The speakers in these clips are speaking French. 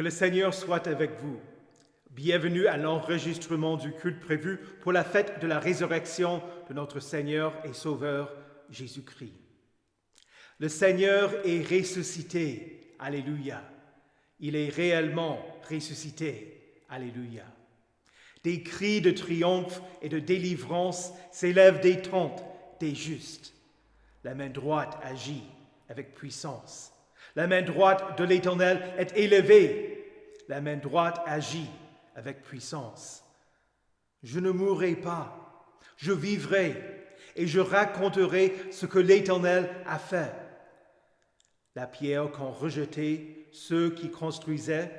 le Seigneur soit avec vous. Bienvenue à l'enregistrement du culte prévu pour la fête de la résurrection de notre Seigneur et Sauveur Jésus-Christ. Le Seigneur est ressuscité. Alléluia. Il est réellement ressuscité. Alléluia. Des cris de triomphe et de délivrance s'élèvent des tentes des justes. La main droite agit avec puissance. La main droite de l'Éternel est élevée. La main droite agit avec puissance. Je ne mourrai pas, je vivrai et je raconterai ce que l'Éternel a fait. La pierre qu'ont rejetée ceux qui construisaient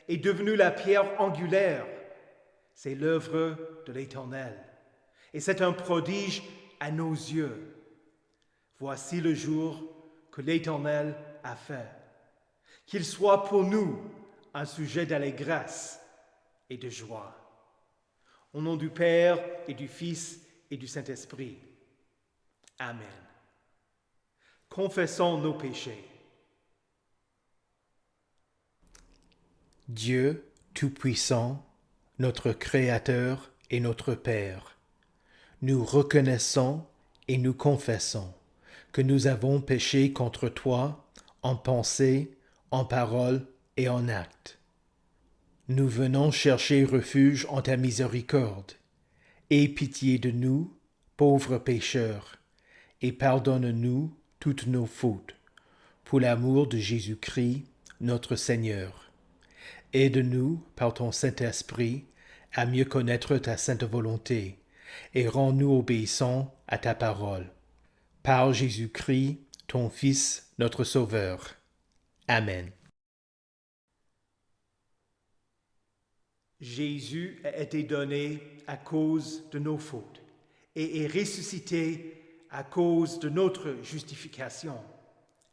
est devenue la pierre angulaire. C'est l'œuvre de l'Éternel et c'est un prodige à nos yeux. Voici le jour que l'Éternel a fait. Qu'il soit pour nous un sujet d'allégresse et de joie. Au nom du Père et du Fils et du Saint-Esprit. Amen. Confessons nos péchés. Dieu Tout-Puissant, notre Créateur et notre Père, nous reconnaissons et nous confessons que nous avons péché contre toi en pensée, en parole et en acte. Nous venons chercher refuge en ta miséricorde. Aie pitié de nous, pauvres pécheurs, et pardonne-nous toutes nos fautes, pour l'amour de Jésus-Christ, notre Seigneur. Aide-nous, par ton Saint-Esprit, à mieux connaître ta sainte volonté, et rends-nous obéissants à ta parole. Par Jésus-Christ, ton Fils, notre Sauveur. Amen. Jésus a été donné à cause de nos fautes et est ressuscité à cause de notre justification.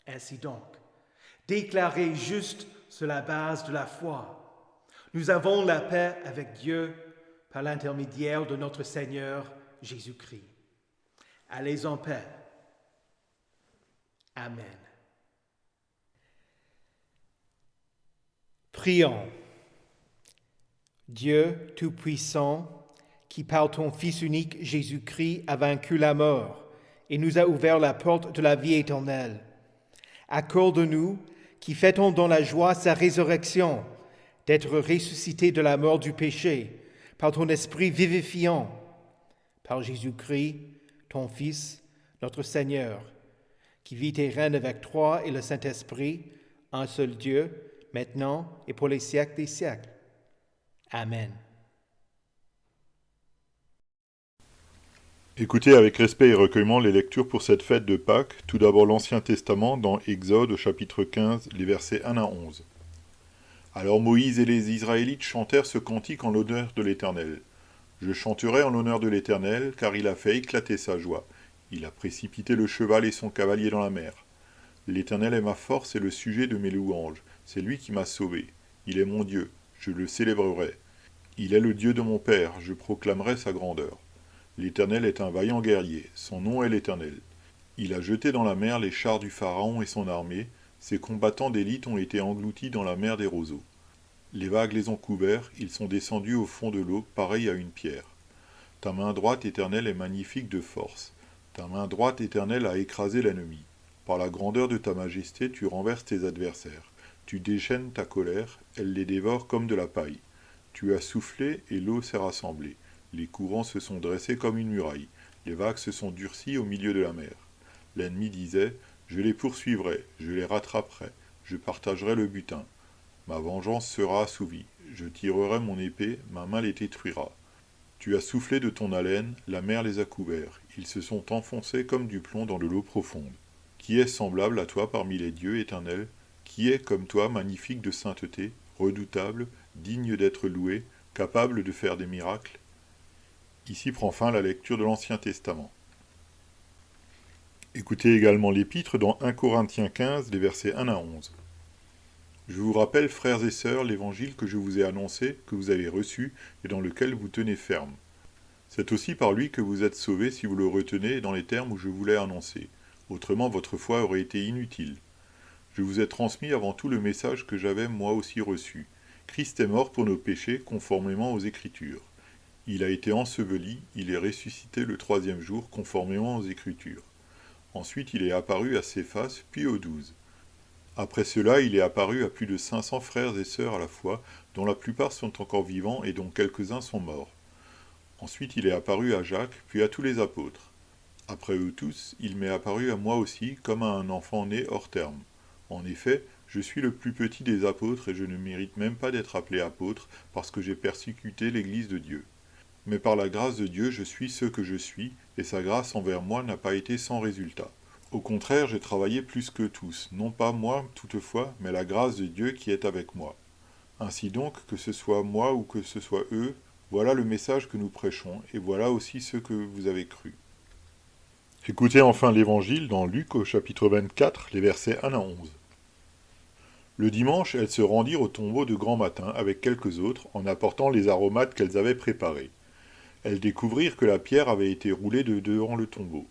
Ainsi donc, déclarés justes sur la base de la foi, nous avons la paix avec Dieu par l'intermédiaire de notre Seigneur Jésus-Christ. Allez en paix. Amen. Prions. Dieu Tout-Puissant, qui par ton Fils unique Jésus-Christ a vaincu la mort et nous a ouvert la porte de la vie éternelle, accorde-nous, qui fêtons dans la joie sa résurrection, d'être ressuscités de la mort du péché par ton Esprit vivifiant, par Jésus-Christ, ton Fils, notre Seigneur, qui vit et règne avec toi et le Saint-Esprit, un seul Dieu, maintenant et pour les siècles des siècles. Amen. Écoutez avec respect et recueillement les lectures pour cette fête de Pâques, tout d'abord l'Ancien Testament dans Exode au chapitre 15, les versets 1 à 11. Alors Moïse et les Israélites chantèrent ce cantique en l'honneur de l'Éternel. Je chanterai en l'honneur de l'Éternel, car il a fait éclater sa joie. Il a précipité le cheval et son cavalier dans la mer. L'Éternel est ma force et le sujet de mes louanges. C'est lui qui m'a sauvé. Il est mon Dieu, je le célébrerai. Il est le Dieu de mon Père, je proclamerai sa grandeur. L'Éternel est un vaillant guerrier, son nom est l'Éternel. Il a jeté dans la mer les chars du Pharaon et son armée, ses combattants d'élite ont été engloutis dans la mer des roseaux. Les vagues les ont couverts, ils sont descendus au fond de l'eau, pareils à une pierre. Ta main droite éternelle est magnifique de force. Ta main droite éternelle a écrasé l'ennemi. Par la grandeur de ta majesté, tu renverses tes adversaires. Tu déchaînes ta colère, elle les dévore comme de la paille. Tu as soufflé et l'eau s'est rassemblée. Les courants se sont dressés comme une muraille. Les vagues se sont durcies au milieu de la mer. L'ennemi disait, je les poursuivrai, je les rattraperai, je partagerai le butin. Ma vengeance sera assouvie. Je tirerai mon épée, ma main les détruira. Tu as soufflé de ton haleine, la mer les a couverts. Ils se sont enfoncés comme du plomb dans de l'eau profonde. Qui est semblable à toi parmi les dieux éternels? Qui est comme toi magnifique de sainteté, redoutable, digne d'être loué, capable de faire des miracles? Ici prend fin la lecture de l'Ancien Testament. Écoutez également l'Épître dans 1 Corinthiens 15, les versets 1 à 11. Je vous rappelle, frères et sœurs, l'évangile que je vous ai annoncé, que vous avez reçu et dans lequel vous tenez ferme. C'est aussi par lui que vous êtes sauvés si vous le retenez dans les termes où je vous l'ai annoncé. Autrement, votre foi aurait été inutile. Je vous ai transmis avant tout le message que j'avais moi aussi reçu. Christ est mort pour nos péchés conformément aux Écritures. Il a été enseveli, il est ressuscité le 3e jour conformément aux Écritures. Ensuite il est apparu à Céphas, puis aux 12. Après cela, il est apparu à plus de 500 frères et sœurs à la fois, dont la plupart sont encore vivants et dont quelques-uns sont morts. Ensuite il est apparu à Jacques, puis à tous les apôtres. Après eux tous, il m'est apparu à moi aussi, comme à un enfant né hors terme. En effet, je suis le plus petit des apôtres et je ne mérite même pas d'être appelé apôtre parce que j'ai persécuté l'Église de Dieu. Mais par la grâce de Dieu, je suis ce que je suis, et sa grâce envers moi n'a pas été sans résultat. Au contraire, j'ai travaillé plus que tous, non pas moi toutefois, mais la grâce de Dieu qui est avec moi. Ainsi donc, que ce soit moi ou que ce soit eux, voilà le message que nous prêchons, et voilà aussi ce que vous avez cru. Écoutez enfin l'Évangile dans Luc au chapitre 24, les versets 1 à 11. Le dimanche, elles se rendirent au tombeau de grand matin avec quelques autres, en apportant les aromates qu'elles avaient préparés. Elles découvrirent que la pierre avait été roulée de devant le tombeau.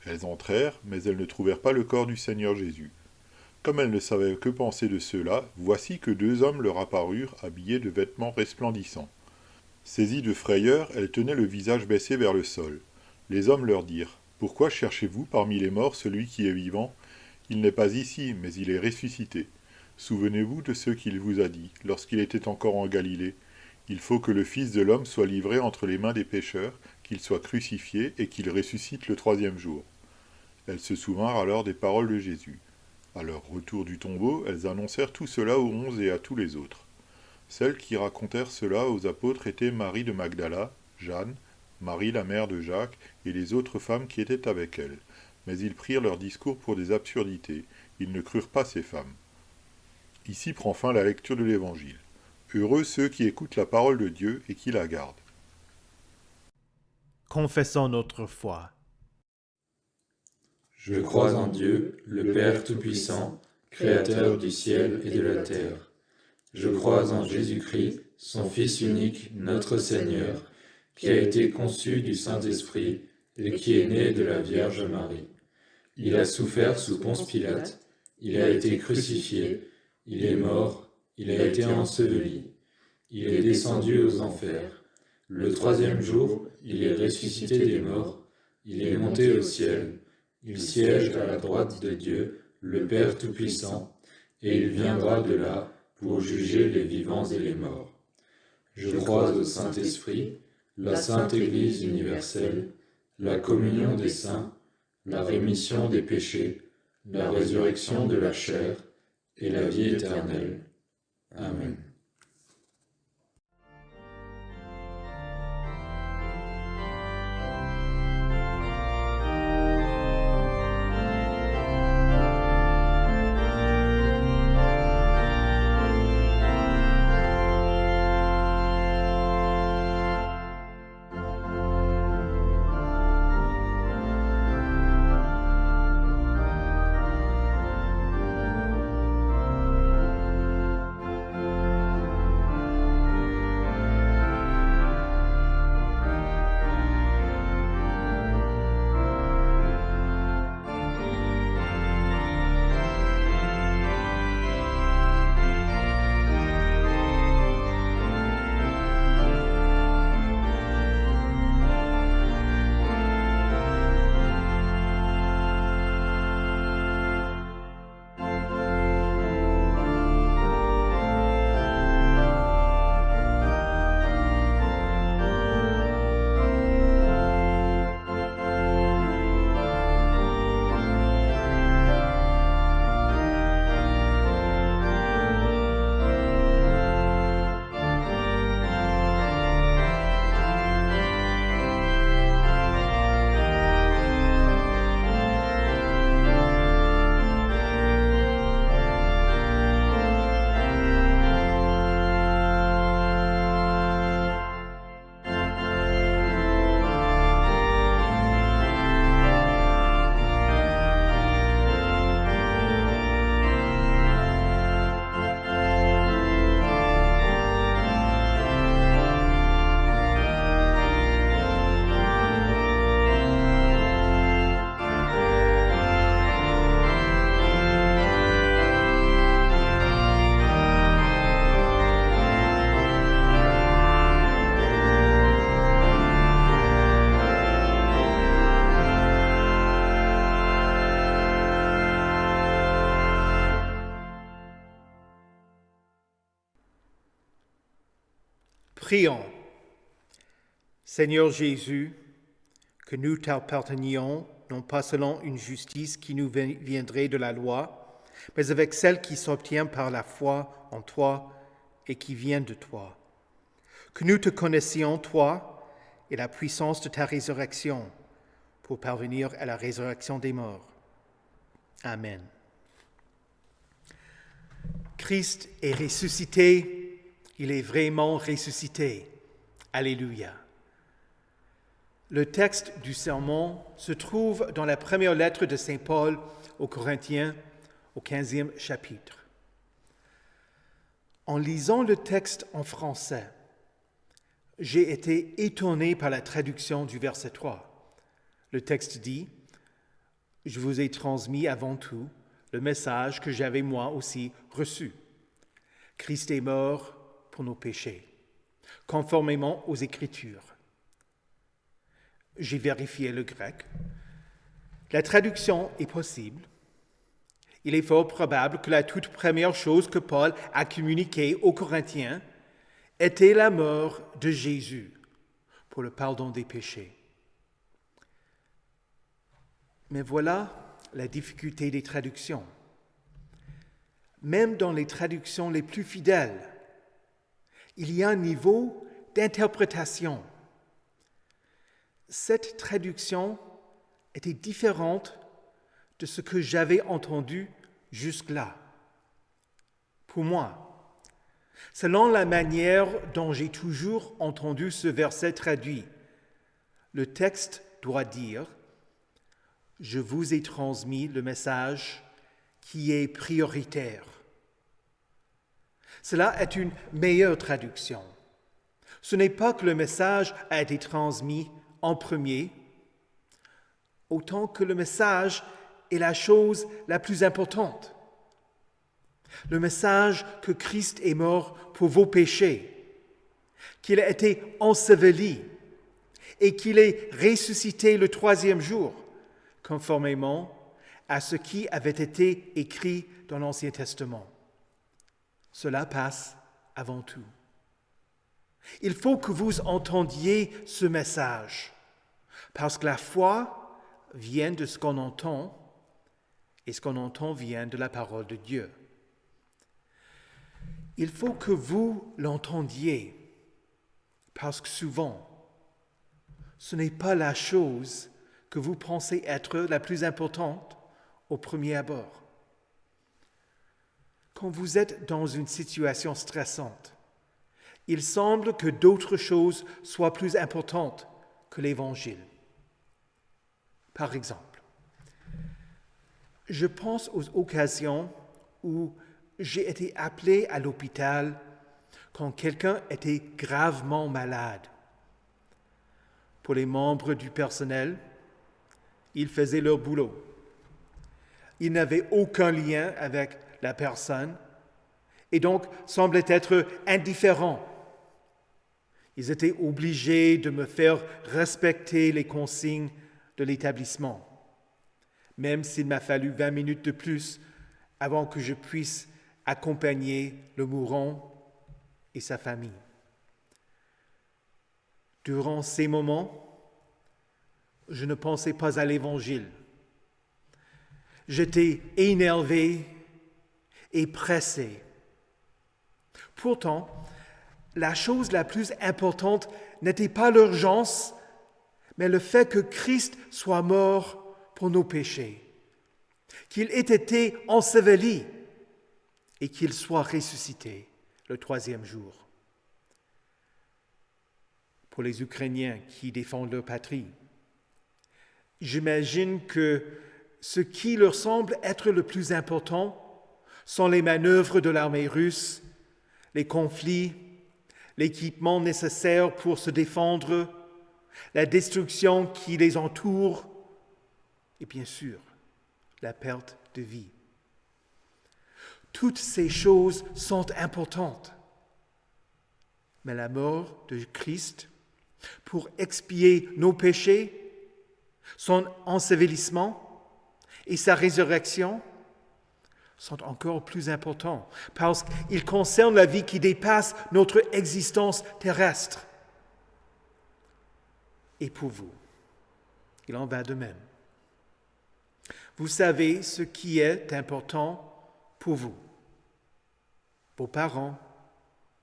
Elles entrèrent, mais elles ne trouvèrent pas le corps du Seigneur Jésus. Comme elles ne savaient que penser de cela, voici que 2 hommes leur apparurent, habillés de vêtements resplendissants. Saisies de frayeur, elles tenaient le visage baissé vers le sol. Les hommes leur dirent : « Pourquoi cherchez-vous parmi les morts celui qui est vivant ? Il n'est pas ici, mais il est ressuscité. Souvenez-vous de ce qu'il vous a dit, lorsqu'il était encore en Galilée. Il faut que le Fils de l'homme soit livré entre les mains des pécheurs, qu'il soit crucifié et qu'il ressuscite le 3e jour. » Elles se souvinrent alors des paroles de Jésus. À leur retour du tombeau, elles annoncèrent tout cela aux 11 et à tous les autres. Celles qui racontèrent cela aux apôtres étaient Marie de Magdala, Jeanne, Marie la mère de Jacques et les autres femmes qui étaient avec elles. Mais ils prirent leur discours pour des absurdités. Ils ne crurent pas ces femmes. Ici prend fin la lecture de l'Évangile. Heureux ceux qui écoutent la parole de Dieu et qui la gardent. Confessons notre foi. Je crois en Dieu, le Père Tout-Puissant, Créateur du ciel et de la terre. Je crois en Jésus-Christ, son Fils unique, notre Seigneur, qui a été conçu du Saint-Esprit et qui est né de la Vierge Marie. Il a souffert sous Ponce Pilate, il a été crucifié, il est mort, il a été enseveli, il est descendu aux enfers. Le 3e jour, il est ressuscité des morts, il est monté au ciel, il siège à la droite de Dieu, le Père Tout-Puissant, et il viendra de là pour juger les vivants et les morts. Je crois au Saint-Esprit, la Sainte Église universelle, la communion des saints, la rémission des péchés, la résurrection de la chair et la vie éternelle. Amen. Prions. Seigneur Jésus, que nous t'appartenions, non pas selon une justice qui nous viendrait de la loi, mais avec celle qui s'obtient par la foi en toi et qui vient de toi. Que nous te connaissions, toi, et la puissance de ta résurrection, pour parvenir à la résurrection des morts. Amen. Christ est ressuscité, il est vraiment ressuscité. Alléluia. Le texte du sermon se trouve dans la première lettre de Saint Paul aux Corinthiens, au 15e chapitre. En lisant le texte en français, j'ai été étonné par la traduction du verset 3. Le texte dit « Je vous ai transmis avant tout le message que j'avais moi aussi reçu. Christ est mort pour nos péchés, conformément aux Écritures. » J'ai vérifié le grec. La traduction est possible. Il est fort probable que la toute première chose que Paul a communiquée aux Corinthiens était la mort de Jésus pour le pardon des péchés. Mais voilà la difficulté des traductions. Même dans les traductions les plus fidèles, il y a un niveau d'interprétation. Cette traduction était différente de ce que j'avais entendu jusque-là. Pour moi, selon la manière dont j'ai toujours entendu ce verset traduit, le texte doit dire « Je vous ai transmis le message qui est prioritaire ». Cela est une meilleure traduction. Ce n'est pas que le message a été transmis en premier, autant que le message est la chose la plus importante. Le message que Christ est mort pour vos péchés, qu'il a été enseveli et qu'il est ressuscité le 3e jour, conformément à ce qui avait été écrit dans l'Ancien Testament. Cela passe avant tout. Il faut que vous entendiez ce message, parce que la foi vient de ce qu'on entend, et ce qu'on entend vient de la parole de Dieu. Il faut que vous l'entendiez, parce que souvent, ce n'est pas la chose que vous pensez être la plus importante au premier abord. Quand vous êtes dans une situation stressante, il semble que d'autres choses soient plus importantes que l'Évangile. Par exemple, je pense aux occasions où j'ai été appelé à l'hôpital quand quelqu'un était gravement malade. Pour les membres du personnel, ils faisaient leur boulot. Ils n'avaient aucun lien avec la personne et donc semblaient être indifférents. Ils étaient obligés de me faire respecter les consignes de l'établissement, même s'il m'a fallu 20 minutes de plus avant que je puisse accompagner le mourant et sa famille. Durant ces moments, je ne pensais pas à l'Évangile. J'étais énervé et pressé. Pourtant, la chose la plus importante n'était pas l'urgence, mais le fait que Christ soit mort pour nos péchés, qu'il ait été enseveli et qu'il soit ressuscité le 3e jour. Pour les Ukrainiens qui défendent leur patrie, j'imagine que ce qui leur semble être le plus important sont les manœuvres de l'armée russe, les conflits, l'équipement nécessaire pour se défendre, la destruction qui les entoure et bien sûr, la perte de vie. Toutes ces choses sont importantes. Mais la mort de Christ pour expier nos péchés, son ensevelissement et sa résurrection sont encore plus importants parce qu'ils concernent la vie qui dépasse notre existence terrestre. Et pour vous, il en va de même. Vous savez ce qui est important pour vous. Vos parents,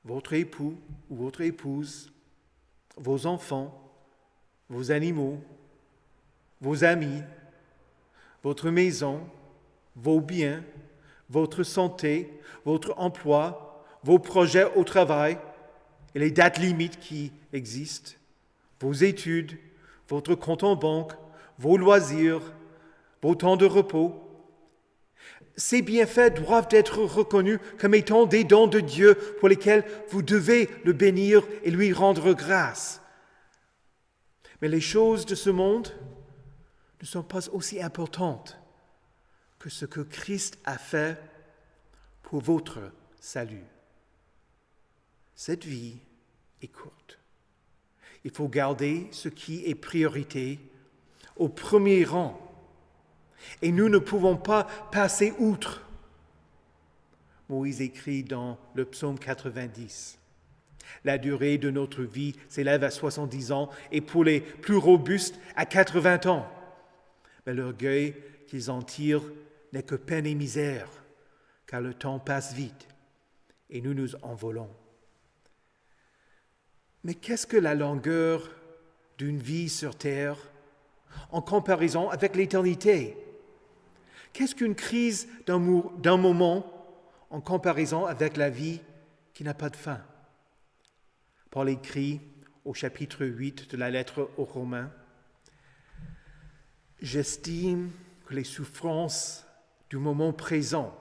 votre époux ou votre épouse, vos enfants, vos animaux, vos amis, votre maison, vos biens, votre santé, votre emploi, vos projets au travail et les dates limites qui existent, vos études, votre compte en banque, vos loisirs, vos temps de repos. Ces bienfaits doivent être reconnus comme étant des dons de Dieu pour lesquels vous devez le bénir et lui rendre grâce. Mais les choses de ce monde ne sont pas aussi importantes que ce que Christ a fait pour votre salut. Cette vie est courte. Il faut garder ce qui est priorité au premier rang. Et nous ne pouvons pas passer outre. Moïse écrit dans le psaume 90. La durée de notre vie s'élève à 70 ans et pour les plus robustes à 80 ans. Mais l'orgueil qu'ils en tirent n'est que peine et misère, car le temps passe vite et nous nous envolons. Mais qu'est-ce que la longueur d'une vie sur terre en comparaison avec l'éternité? Qu'est-ce qu'une crise d'un moment en comparaison avec la vie qui n'a pas de fin? Paul écrit au chapitre 8 de la lettre aux Romains, « J'estime que les souffrances du moment présent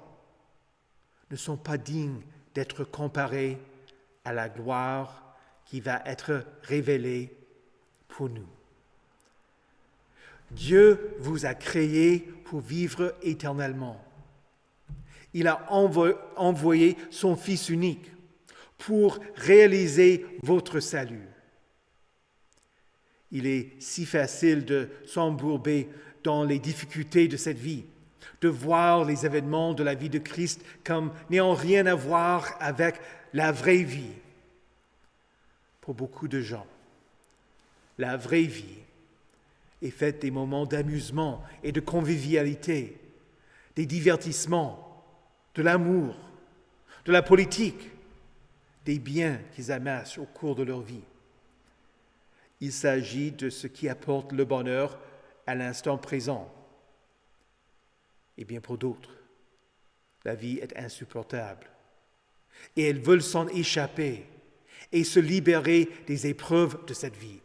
ne sont pas dignes d'être comparées à la gloire qui va être révélée pour nous. Dieu vous a créé pour vivre éternellement. Il a envoyé son Fils unique pour réaliser votre salut. Il est si facile de s'embourber dans les difficultés de cette vie, de voir les événements de la vie de Christ comme n'ayant rien à voir avec la vraie vie. Pour beaucoup de gens, la vraie vie est faite des moments d'amusement et de convivialité, des divertissements, de l'amour, de la politique, des biens qu'ils amassent au cours de leur vie. Il s'agit de ce qui apporte le bonheur à l'instant présent. Et bien pour d'autres, la vie est insupportable et elles veulent s'en échapper et se libérer des épreuves de cette vie.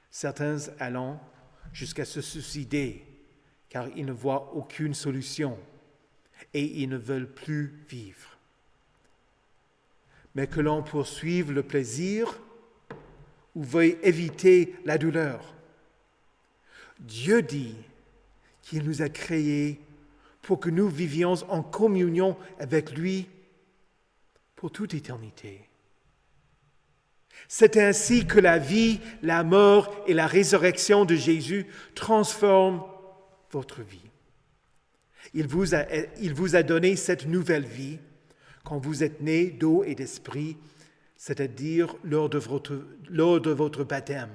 Certains allant jusqu'à se suicider car ils ne voient aucune solution et ils ne veulent plus vivre. Mais que l'on poursuive le plaisir ou veuille éviter la douleur. Dieu dit qu'il nous a créés pour que nous vivions en communion avec lui pour toute éternité. C'est ainsi que la vie, la mort et la résurrection de Jésus transforment votre vie. Il vous a donné cette nouvelle vie quand vous êtes nés d'eau et d'esprit, c'est-à-dire lors de votre baptême.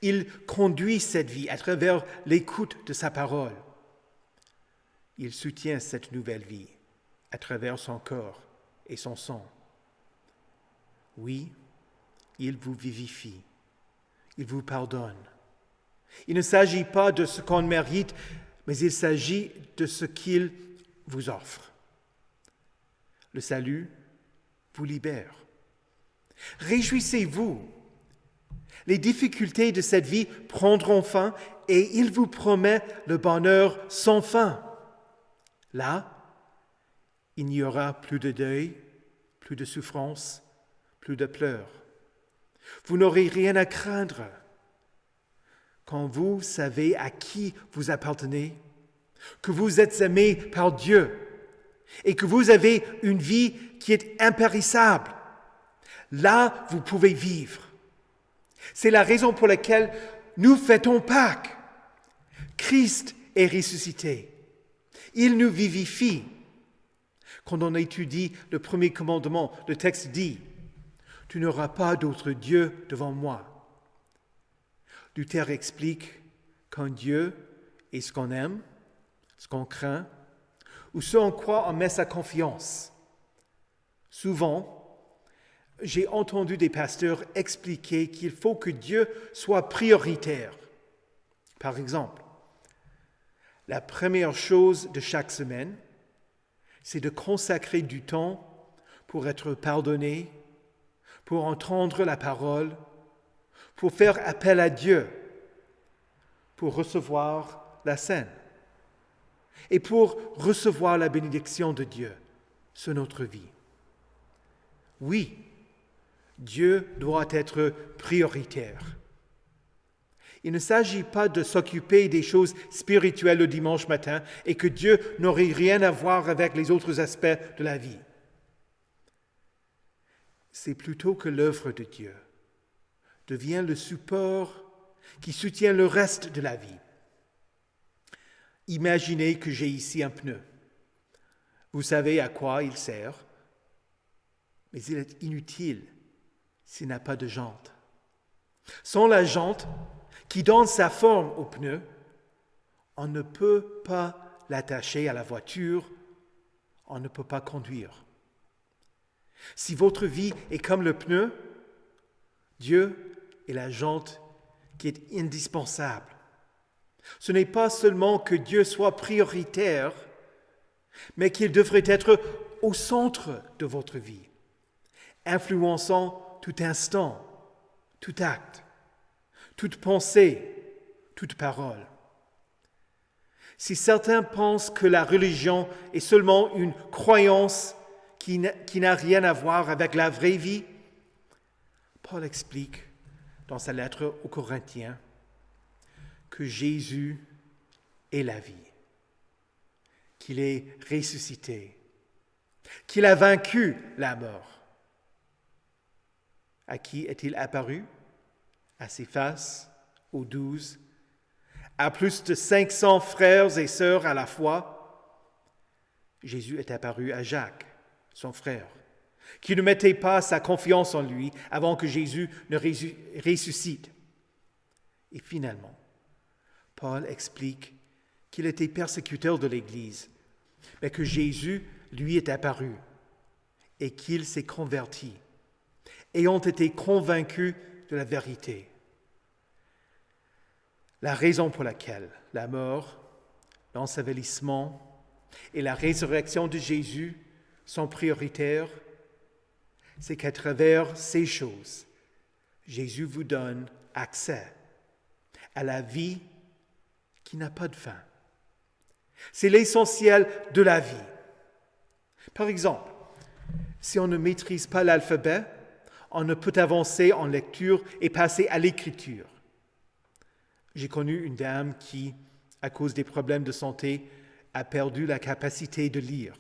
Il conduit cette vie à travers l'écoute de sa parole. Il soutient cette nouvelle vie à travers son corps et son sang. Oui, il vous vivifie, il vous pardonne. Il ne s'agit pas de ce qu'on mérite, mais il s'agit de ce qu'il vous offre. Le salut vous libère. Réjouissez-vous. Les difficultés de cette vie prendront fin et il vous promet le bonheur sans fin. Là, il n'y aura plus de deuil, plus de souffrance, plus de pleurs. Vous n'aurez rien à craindre. Quand vous savez à qui vous appartenez, que vous êtes aimé par Dieu et que vous avez une vie qui est impérissable, là, vous pouvez vivre. C'est la raison pour laquelle nous fêtons Pâques. Christ est ressuscité. Il nous vivifie. Quand on étudie le premier commandement, le texte dit « Tu n'auras pas d'autre Dieu devant moi ». Luther explique qu'un Dieu est ce qu'on aime, ce qu'on craint, ou ce en quoi on met sa confiance. Souvent, j'ai entendu des pasteurs expliquer qu'il faut que Dieu soit prioritaire. Par exemple, la première chose de chaque semaine, c'est de consacrer du temps pour être pardonné, pour entendre la parole, pour faire appel à Dieu, pour recevoir la scène et pour recevoir la bénédiction de Dieu sur notre vie. Oui, Dieu doit être prioritaire. Il ne s'agit pas de s'occuper des choses spirituelles le dimanche matin et que Dieu n'aurait rien à voir avec les autres aspects de la vie. C'est plutôt que l'œuvre de Dieu devient le support qui soutient le reste de la vie. Imaginez que j'ai ici un pneu. Vous savez à quoi il sert, mais il est inutile s'il n'a pas de jante. Sans la jante qui donne sa forme au pneu, on ne peut pas l'attacher à la voiture, on ne peut pas conduire. Si votre vie est comme le pneu, Dieu est la jante qui est indispensable. Ce n'est pas seulement que Dieu soit prioritaire, mais qu'il devrait être au centre de votre vie, influençant tout instant, tout acte, toute pensée, toute parole. Si certains pensent que la religion est seulement une croyance qui n'a rien à voir avec la vraie vie, Paul explique dans sa lettre aux Corinthiens que Jésus est la vie, qu'il est ressuscité, qu'il a vaincu la mort. À qui est-il apparu? À Céphas, aux 12, à plus de 500 frères et sœurs à la fois. Jésus est apparu à Jacques, son frère, qui ne mettait pas sa confiance en lui avant que Jésus ne ressuscite. Et finalement, Paul explique qu'il était persécuteur de l'Église, mais que Jésus lui est apparu et qu'il s'est converti, ayant été convaincu de la vérité. La raison pour laquelle la mort, l'ensevelissement et la résurrection de Jésus sont prioritaires, c'est qu'à travers ces choses, Jésus vous donne accès à la vie qui n'a pas de fin. C'est l'essentiel de la vie. Par exemple, si on ne maîtrise pas l'alphabet, on ne peut avancer en lecture et passer à l'écriture. J'ai connu une dame qui, à cause des problèmes de santé, a perdu la capacité de lire.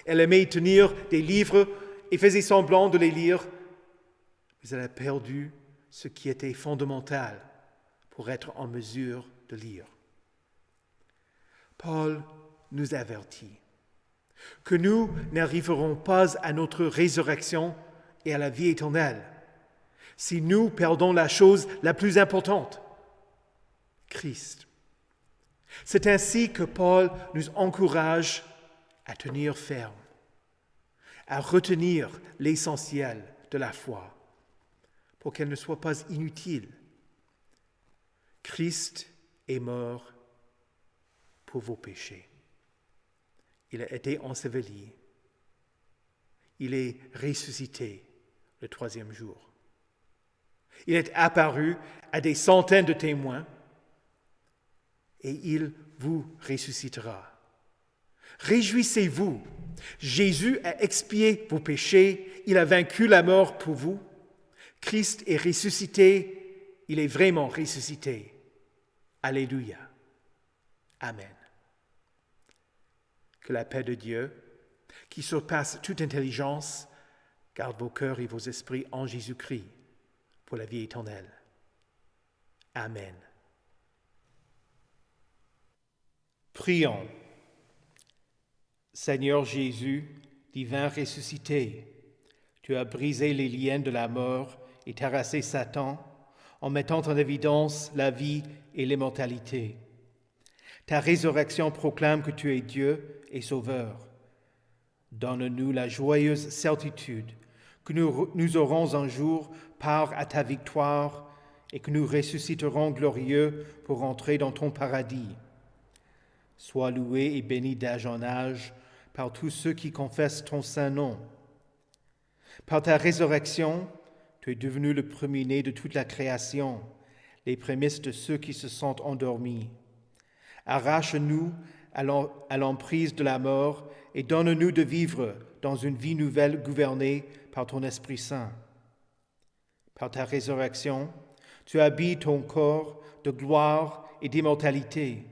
Elle aimait tenir des livres et faisait semblant de les lire, mais elle a perdu ce qui était fondamental pour être en mesure de lire. Paul nous avertit que nous n'arriverons pas à notre résurrection et à la vie éternelle si nous perdons la chose la plus importante, Christ. C'est ainsi que Paul nous encourage à tenir ferme, à retenir l'essentiel de la foi, pour qu'elle ne soit pas inutile. Christ est mort pour vos péchés. Il a été enseveli. Il est ressuscité le 3e jour. Il est apparu à des centaines de témoins et il vous ressuscitera. Réjouissez-vous. Jésus a expié vos péchés. Il a vaincu la mort pour vous. Christ est ressuscité. Il est vraiment ressuscité. Alléluia. Amen. Que la paix de Dieu, qui surpasse toute intelligence, garde vos cœurs et vos esprits en Jésus-Christ pour la vie éternelle. Amen. Prions. Seigneur Jésus, divin ressuscité, tu as brisé les liens de la mort et terrassé Satan en mettant en évidence la vie et l'immortalité. Ta résurrection proclame que tu es Dieu et Sauveur. Donne-nous la joyeuse certitude que nous aurons un jour part à ta victoire et que nous ressusciterons glorieux pour entrer dans ton paradis. Sois loué et béni d'âge en âge par tous ceux qui confessent ton saint nom. Par ta résurrection, tu es devenu le premier-né de toute la création, les prémices de ceux qui se sont endormis. Arrache-nous à l'emprise de la mort et donne-nous de vivre dans une vie nouvelle gouvernée par ton Esprit Saint. Par ta résurrection, tu habilles ton corps de gloire et d'immortalité.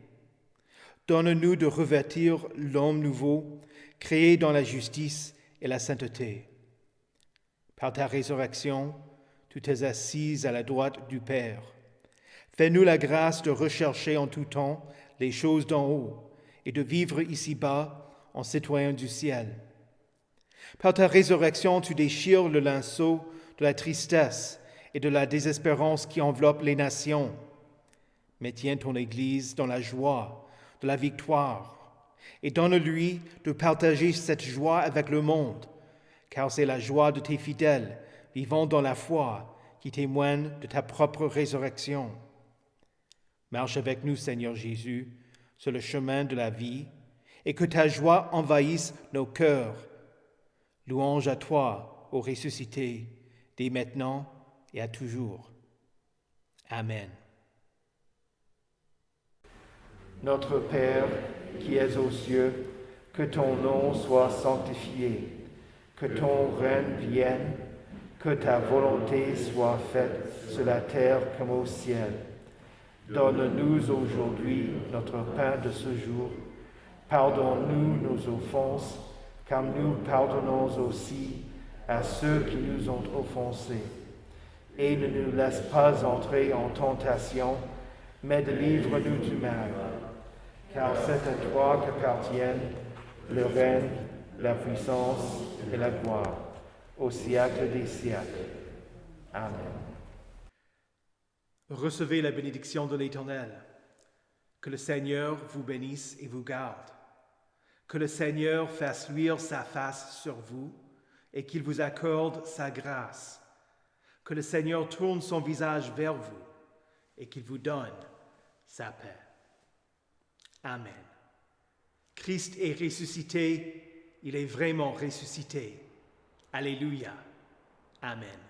Donne-nous de revêtir l'homme nouveau, créé dans la justice et la sainteté. Par ta résurrection, tu t'es assise à la droite du Père. Fais-nous la grâce de rechercher en tout temps les choses d'en haut et de vivre ici-bas en citoyens du ciel. Par ta résurrection, tu déchires le linceau de la tristesse et de la désespérance qui enveloppe les nations. Mais tiens ton Église dans la joie de la victoire et donne-lui de partager cette joie avec le monde, car c'est la joie de tes fidèles vivant dans la foi qui témoigne de ta propre résurrection. Marche avec nous, Seigneur Jésus, sur le chemin de la vie, et que ta joie envahisse nos cœurs. Louange à toi, ô ressuscité, dès maintenant et à toujours. Amen. Notre Père, qui es aux cieux, que ton nom soit sanctifié, que ton règne vienne, que ta volonté soit faite sur la terre comme au ciel. Donne-nous aujourd'hui notre pain de ce jour. Pardonne-nous nos offenses, comme nous pardonnons aussi à ceux qui nous ont offensés. Et ne nous laisse pas entrer en tentation, mais délivre-nous du mal. Car c'est à toi qu'appartiennent le règne, la puissance et la gloire, au siècle des siècles. Amen. Recevez la bénédiction de l'Éternel. Que le Seigneur vous bénisse et vous garde. Que le Seigneur fasse luire sa face sur vous et qu'il vous accorde sa grâce. Que le Seigneur tourne son visage vers vous et qu'il vous donne sa paix. Amen. Christ est ressuscité, il est vraiment ressuscité. Alléluia. Amen.